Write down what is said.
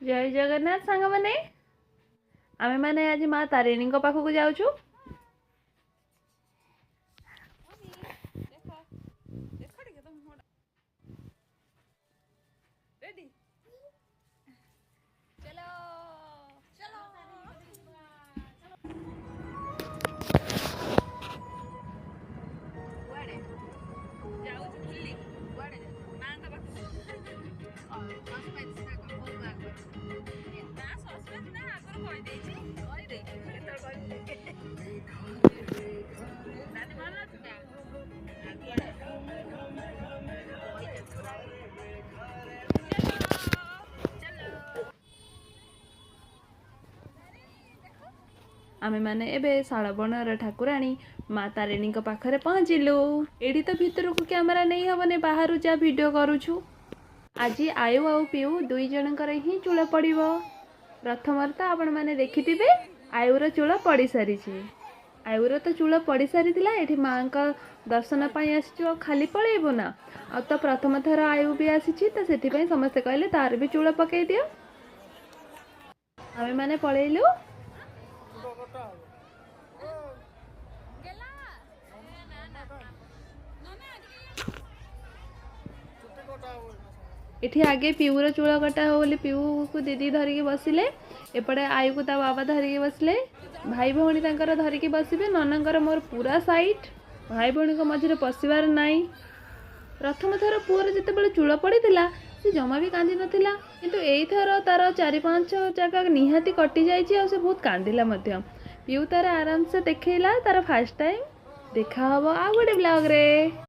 जय जगन्नाथ सांग मैंने आमे मैंने आज माँ तारिणी पाखक जाऊँ। आमे माने एबे शालबणर ठाकुराणी माँ तारिणी पाखरे पहुँचलु। एडी तो भितर को कैमरा नहीं हेबने बाहर जा वीडियो करूछु। आज आयु आउ पीऊ दुई जनकर ही चूल पड़ो। प्रथम तो आपण मैंने देखिथिबे आयुर चूल पड़ सारी। आयुर तो चूल पड़ सारी ये माँ का दर्शन आसो खाली पलैबो ना आ तो प्रथम थर आयु भी आसी तो से समस्ते कहले तार भी चूल पकई दियो। आमे माने पलैलु। इठी आगे पीऊर चूल कटा हो बोली पीऊ को दीदी धरिकी बसिले। एपटे आयु को ता बाबा धरिकी बसले। भाई भौणी तांकर धरिकी बसिबे। ननंकर मोर पूरा साइट भाई भौणी को मझे पशिबार नाई। प्रथम थर पुअर जितेबाला चूल पड़ीला से जमा भी कांदी नथिला किंतु एई थर तार 4-5 जगह निहाती कटि जाइछि आ से बहुत कांदिला मध्य। पीऊ तार आराम से देखैला तार फर्स्ट टाइम देखा हबो आ गोटे ब्लॉग रे।